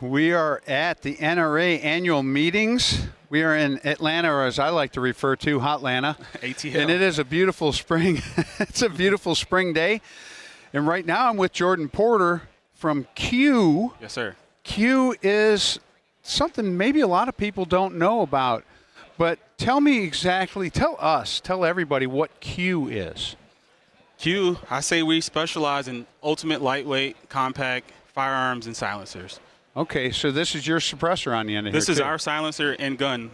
We are at the NRA annual meetings. We are in Atlanta, or as I like to refer to, Hotlanta. ATL. And it is a beautiful spring. It's a beautiful spring day. And right now I'm with Jordan Porter from Q. Yes, sir. Q is something maybe a lot of people don't know about. But tell everybody what Q is. Q, I say we specialize in ultimate lightweight, compact firearms and silencers. Okay, so this is your suppressor on the end of This here, is too. our silencer and gun.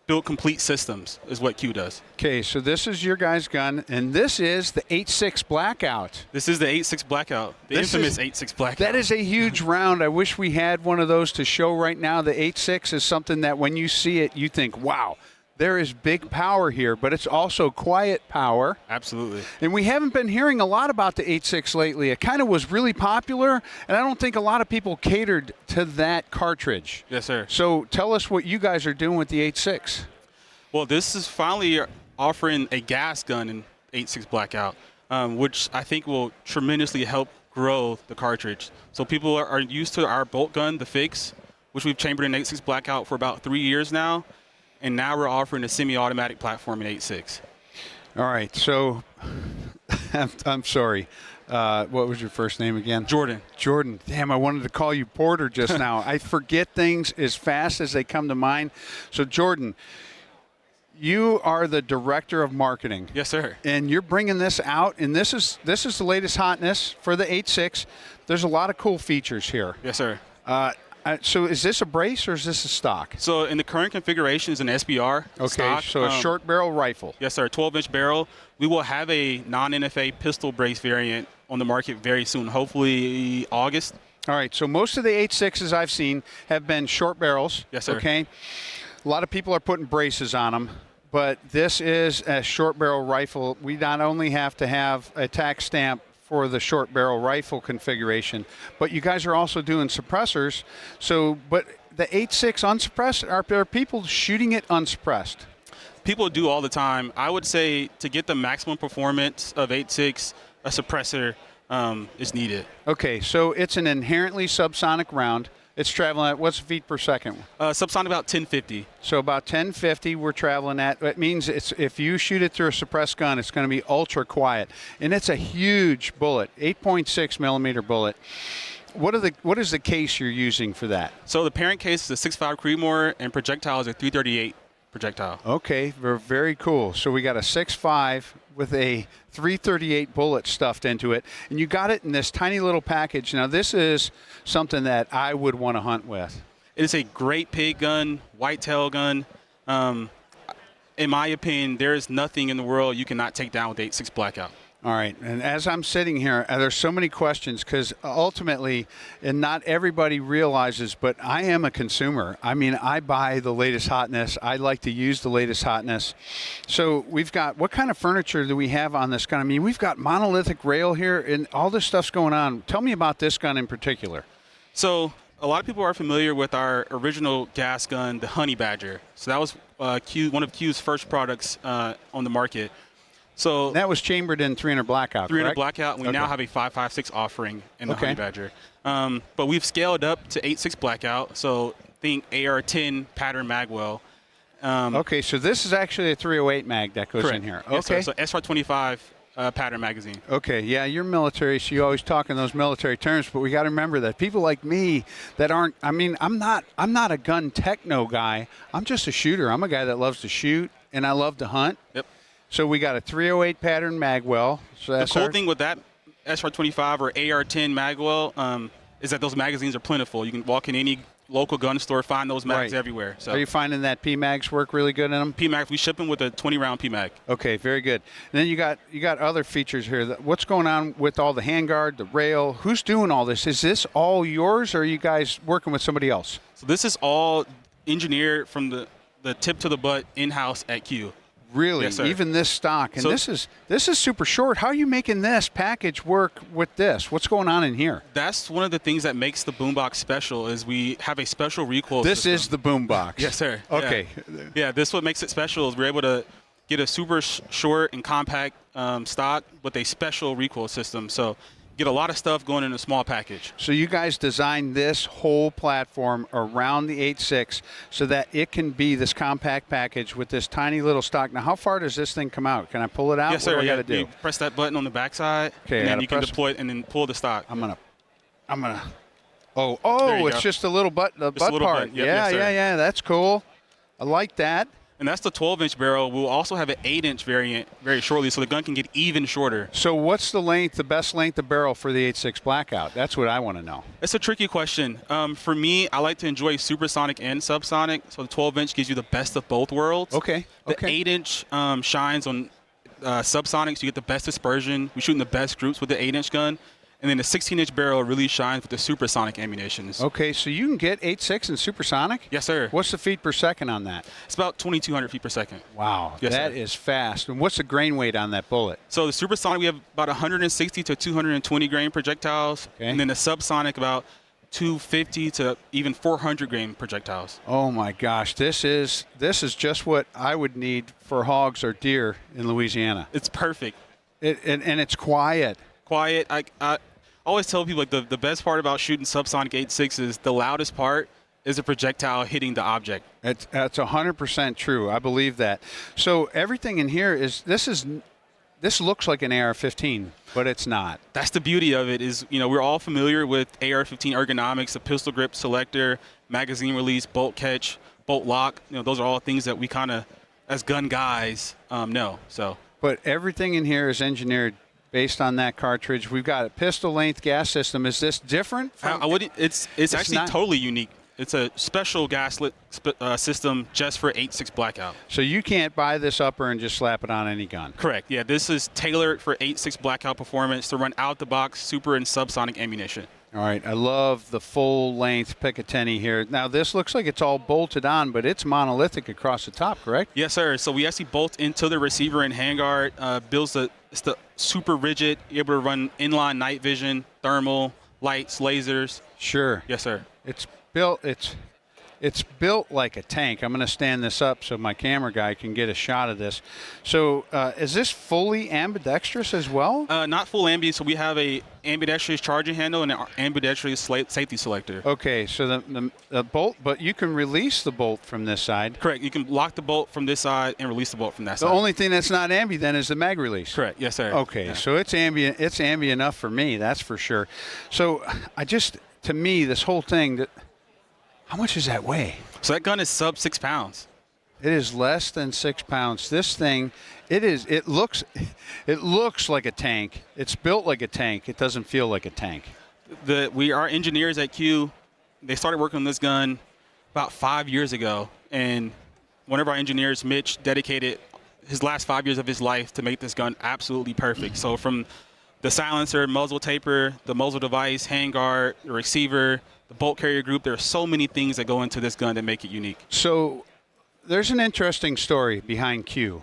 Built complete systems is what Q does. Okay, so this is your guy's gun, and this is the 8.6 Blackout. This is the 8.6 Blackout, the infamous 8.6 Blackout. That is a huge round. I wish we had one of those to show right now. The 8.6 is something that when you see it, you think, wow, there is big power here, but it's also quiet power. Absolutely. And we haven't been hearing a lot about the 8.6 lately. It kind of was really popular, and I don't think a lot of people catered to that cartridge. Yes, sir. So tell us what you guys are doing with the 8.6. Well, this is finally offering a gas gun in 8.6 Blackout, which I think will tremendously help grow the cartridge. So people are used to our bolt gun, the Fix, which we've chambered in 8.6 Blackout for about 3 years now. And now we're offering a semi-automatic platform in 8.6. All right, so I'm sorry. What was your first name again? Jordan. Jordan. Damn, I wanted to call you Porter just now. I forget things as fast as they come to mind. So, Jordan, you are the director of marketing. Yes, sir. And you're bringing this out, and this is the latest hotness for the 8.6. There's a lot of cool features here. Yes, sir. So is this a brace or is this a stock? So in the current configuration is an SBR stock. So a short barrel rifle. Yes, sir. 12-inch barrel. We will have a non-NFA pistol brace variant on the market very soon, hopefully August. All right. So most of the 8.6s I've seen have been short barrels. Yes, sir. Okay. A lot of people are putting braces on them, but this is a short barrel rifle. We not only have to have a tax stamp for the short barrel rifle configuration, but you guys are also doing suppressors. So, but the 8.6 unsuppressed, are people shooting it unsuppressed? People do all the time. I would say to get the maximum performance of 8.6, a suppressor is needed. Okay, so it's an inherently subsonic round. It's traveling at what's feet per second? Subsonic about 1050. So about 1050 we're traveling at. That means if you shoot it through a suppressed gun, it's going to be ultra quiet. And it's a huge bullet, 8.6 millimeter bullet. What is the case you're using for that? So the parent case is a 6.5 Creedmoor, and projectile is a 338 projectile. Okay, very cool. So we got a 6.5 with a 338 bullet stuffed into it, and you got it in this tiny little package. Now this is something that I would want to hunt with. It is a great pig gun, whitetail gun. In my opinion, there is nothing in the world you cannot take down with 8.6 Blackout. All right, and as I'm sitting here, there's so many questions because ultimately, and not everybody realizes, but I am a consumer. I mean, I buy the latest hotness. I like to use the latest hotness. So we've got, what kind of furniture do we have on this gun? I mean, we've got monolithic rail here, and all this stuff's going on. Tell me about this gun in particular. So a lot of people are familiar with our original gas gun, the Honey Badger. So that was one of Q's first products on the market. So that was chambered in 300 Blackout, 300 correct? Blackout, and we now have a 5.56 offering in the Honey Badger. But we've scaled up to 8.6 Blackout, so think AR-10 pattern magwell. Okay, so this is actually a 308 mag that goes in here. Yes, okay. sir. So SR-25 pattern magazine. Okay, yeah, you're military, so you always talk in those military terms, but we got to remember that people like me that aren't, I mean, I'm not a gun techno guy. I'm just a shooter. I'm a guy that loves to shoot, and I love to hunt. Yep. So we got a 308 pattern magwell. So that's the cool thing with that SR-25 or AR-10 magwell is that those magazines are plentiful. You can walk in any local gun store, find those mags everywhere. So are you finding that PMags work really good in them? PMag, we ship them with a 20-round PMag. Okay, very good. And then you got other features here. What's going on with all the handguard, the rail? Who's doing all this? Is this all yours, or are you guys working with somebody else? So this is all engineered from the the tip to the butt in-house at Q. Really? Yes, sir. Even this stock. And So- this is super short. How are you making this package work with this? What's going on in here? That's one of the things that makes the Boombox special is we have a special recoil This system. is the Boombox. Yes, sir. Okay. Yeah, this what makes it special is we're able to get a super short and compact stock with a special recoil system. So get a lot of stuff going in a small package. So you guys designed this whole platform around the 8.6 so that it can be this compact package with this tiny little stock. Now, how far does this thing come out? Can I pull it out? Yes, sir. What do I got to do? You press that button on the backside, Okay, and I then gotta you can press- deploy it and then pull the stock. I'm gonna. There Oh, you it's go. just a little butt, the Just a butt little part. button. Yep, yeah, yes, sir. yeah. That's cool. I like that. And that's the 12-inch barrel. We'll also have an 8-inch variant very shortly, so the gun can get even shorter. So, what's the length, the best length of barrel for the 8.6 Blackout? That's what I want to know. It's a tricky question. For me, I like to enjoy Supersonic and Subsonic. So the 12-inch gives you the best of both worlds. Okay. The Okay. 8-inch shines on Subsonic, so you get the best dispersion. We shoot in the best groups with the 8-inch gun. And then the 16-inch barrel really shines with the Supersonic ammunitions. Okay, so you can get 8.6 and supersonic? Yes, sir. What's the feet per second on that? It's about 2,200 feet per second. Wow, Yes, that sir. is fast. And what's the grain weight on that bullet? So the Supersonic, we have about 160 to 220 grain projectiles. Okay. And then the Subsonic, about 250 to even 400 grain projectiles. Oh my gosh, this is just what I would need for hogs or deer in Louisiana. It's perfect. And it's quiet. Quiet. I always tell people like the best part about shooting Subsonic 8.6 is the loudest part is a projectile hitting the object. That's 100% true. I believe that. So everything in here this looks like an AR-15, but it's not. That's the beauty of it is, we're all familiar with AR-15 ergonomics, the pistol grip selector, magazine release, bolt catch, bolt lock. Those are all things that we kind of, as gun guys, know. So. But everything in here is engineered based on that cartridge. We've got a pistol length gas system. Is this different? I wouldn't. It's actually not- totally unique. It's a special gaslit system just for 8.6 Blackout. So you can't buy this upper and just slap it on any gun. Correct. Yeah, this is tailored for 8.6 Blackout performance to run out the box super and subsonic ammunition. All right, I love the full-length Picatinny here. Now, this looks like it's all bolted on, but it's monolithic across the top, correct? Yes, sir. So we actually bolt into the receiver and handguard. It's the super rigid, able to run inline night vision, thermal, lights, lasers. Sure. Yes, sir. It's built like a tank. I'm going to stand this up so my camera guy can get a shot of this. So is this fully ambidextrous as well? Not full ambi, so we have a ambidextrous charging handle and an ambidextrous safety selector. Okay, so the bolt, but you can release the bolt from this side. Correct. You can lock the bolt from this side and release the bolt from that The side. only thing that's not ambi then is the mag release. Correct. Yes, sir. Okay, Yeah. so it's ambient. It's ambi enough for me, that's for sure. So to me, this whole thing, how much does that weigh? So that gun is sub 6 pounds. It is less than 6 pounds. This thing, it looks like a tank. It's built like a tank. It doesn't feel like a tank. Our engineers at Q, they started working on this gun about 5 years ago, and one of our engineers, Mitch, dedicated his last 5 years of his life to make this gun absolutely perfect. So from the silencer, muzzle taper, the muzzle device, handguard, the receiver, the bolt carrier group, there are so many things that go into this gun that make it unique. So there's an interesting story behind Q,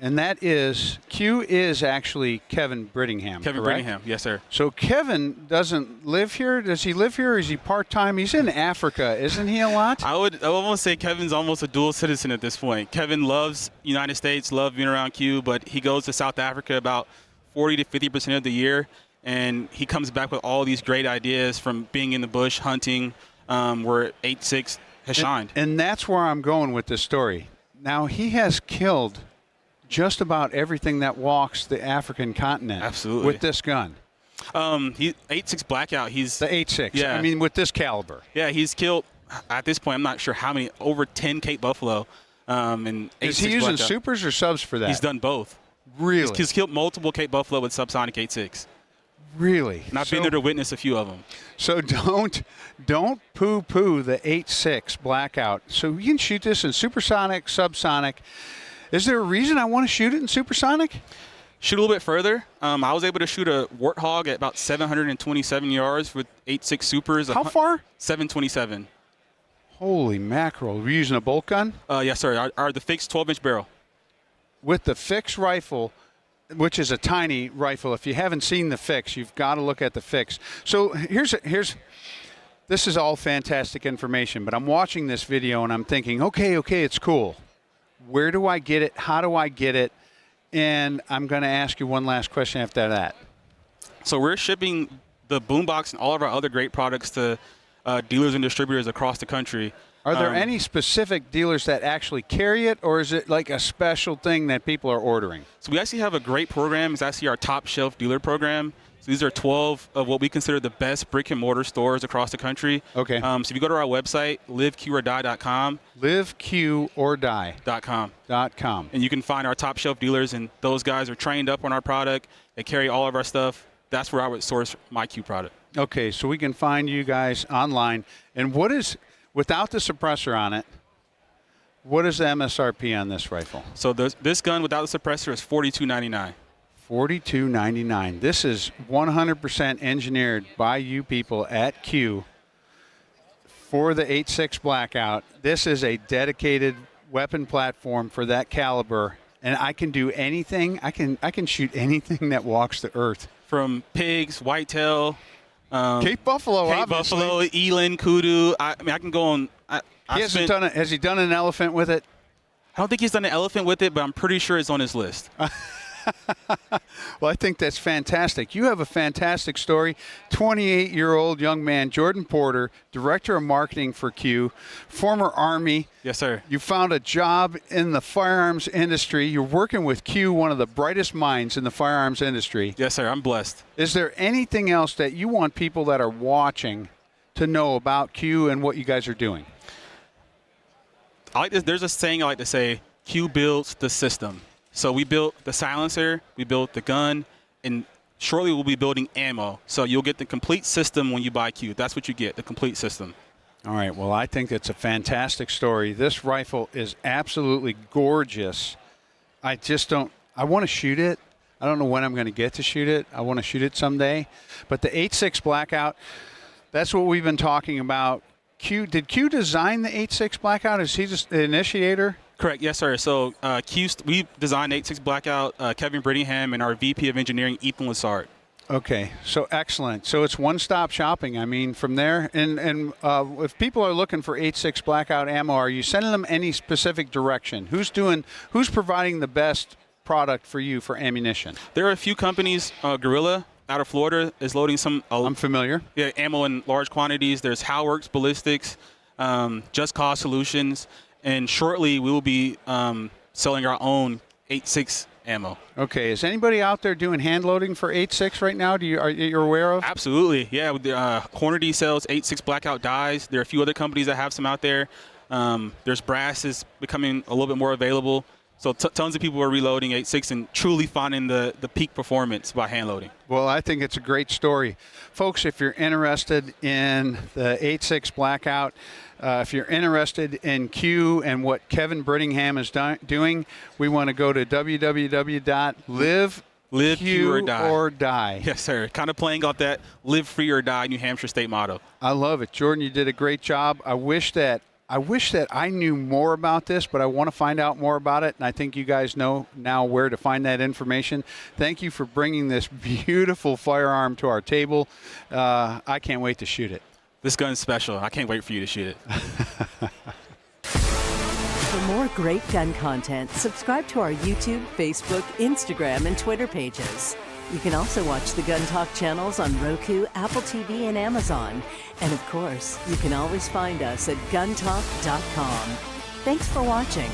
and that is Q is actually Kevin Brittingham. Kevin correct? Brittingham, yes, sir. So Kevin doesn't live here. Does he live here? Or is he part-time? He's in Africa, isn't he a lot? I would almost say Kevin's almost a dual citizen at this point. Kevin loves United States, loves being around Q, but he goes to South Africa about 40 to 50% of the year, and he comes back with all these great ideas from being in the bush, hunting, where 8.6 has shined. And that's where I'm going with this story. Now, he has killed just about everything that walks the African continent. Absolutely. With this gun. He 8.6 Blackout. He's The 8.6. Yeah. I mean, with this caliber. Yeah, he's killed, at this point, I'm not sure how many, over 10 Cape Buffalo. And Is he 8.6 using Blackout. supers or subs for that? He's done both. Really? He's killed multiple Cape Buffalo with subsonic 8.6. Really? And I've been there to witness a few of them. So don't poo-poo the 8.6 Blackout. So you can shoot this in supersonic, subsonic. Is there a reason I want to shoot it in supersonic? Shoot a little bit further. I was able to shoot a Warthog at about 727 yards with 8.6 supers. How far? 727. Holy mackerel. We're using a bolt gun? Yes, sir. The fixed 12-inch barrel. With the fixed rifle, which is a tiny rifle. If you haven't seen the fix, you've got to look at the fix. So this is all fantastic information, but I'm watching this video and I'm thinking, okay, it's cool. Where do I get it? How do I get it? And I'm going to ask you one last question after that. So we're shipping the Boombox and all of our other great products to dealers and distributors across the country. Are there any specific dealers that actually carry it, or is it like a special thing that people are ordering? So we actually have a great program. It's actually our top shelf dealer program. So these are 12 of what we consider the best brick and mortar stores across the country. Okay. So if you go to our website, liveqordie.com. liveqordie.com. And you can find our top shelf dealers, and those guys are trained up on our product. They carry all of our stuff. That's where I would source my Q product. Okay, so we can find you guys online. And what is, without the suppressor on it, what is the MSRP on this rifle? So this gun without the suppressor is $42.99. $42.99. This is 100% engineered by you people at Q for the 8.6 Blackout. This is a dedicated weapon platform for that caliber, and I can do anything. I can shoot anything that walks the earth. From pigs, whitetail, Cape Buffalo, Cape obviously. Buffalo, eland, kudu. I mean, I can go on. Has he done an elephant with it? I don't think he's done an elephant with it, but I'm pretty sure it's on his list. Well, I think that's fantastic. You have a fantastic story. 28-year-old young man, Jordan Porter, Director of Marketing for Q, former Army. Yes, sir. You found a job in the firearms industry. You're working with Q, one of the brightest minds in the firearms industry. Yes, sir. I'm blessed. Is there anything else that you want people that are watching to know about Q and what you guys are doing? There's a saying I like to say, Q builds the system. So we built the silencer, we built the gun, and shortly we'll be building ammo. So you'll get the complete system when you buy Q. That's what you get, the complete system. All right. Well, I think it's a fantastic story. This rifle is absolutely gorgeous. I want to shoot it. I don't know when I'm going to get to shoot it. I want to shoot it someday. But the 8.6 Blackout, that's what we've been talking about. Did Q design the 8.6 Blackout? Is he just the initiator? Correct. Yes, sir. So we designed 8.6 Blackout, Kevin Brittingham, and our VP of Engineering, Ethan Lassard. Okay, so excellent. So it's one-stop shopping. I mean, from there, and if people are looking for 8.6 Blackout ammo, are you sending them any specific direction? Who's providing the best product for you for ammunition? There are a few companies. Gorilla out of Florida is loading some. I'm familiar. Yeah, ammo in large quantities. There's Halworks Ballistics, Just Cause Solutions. And shortly, we will be selling our own 8.6 ammo. Okay. Is anybody out there doing hand loading for 8.6 right now? Are you aware of? Absolutely. Yeah. Hornady sells 8.6 Blackout dies. There are a few other companies that have some out there. There's brass is becoming a little bit more available. So tons of people are reloading 8.6 and truly finding the peak performance by hand loading. Well, I think it's a great story. Folks, if you're interested in the 8.6 Blackout, if you're interested in Q and what Kevin Brittingham is doing, we want to go to www.liveqordie. Yes, sir. Kind of playing off that live free or die New Hampshire state motto. I love it. Jordan, you did a great job. I wish that I knew more about this, but I want to find out more about it, and I think you guys know now where to find that information. Thank you for bringing this beautiful firearm to our table. I can't wait to shoot it. This gun's special. I can't wait for you to shoot it. For more great gun content, subscribe to our YouTube, Facebook, Instagram, and Twitter pages. You can also watch the Gun Talk channels on Roku, Apple TV, and Amazon. And of course, you can always find us at guntalk.com. Thanks for watching.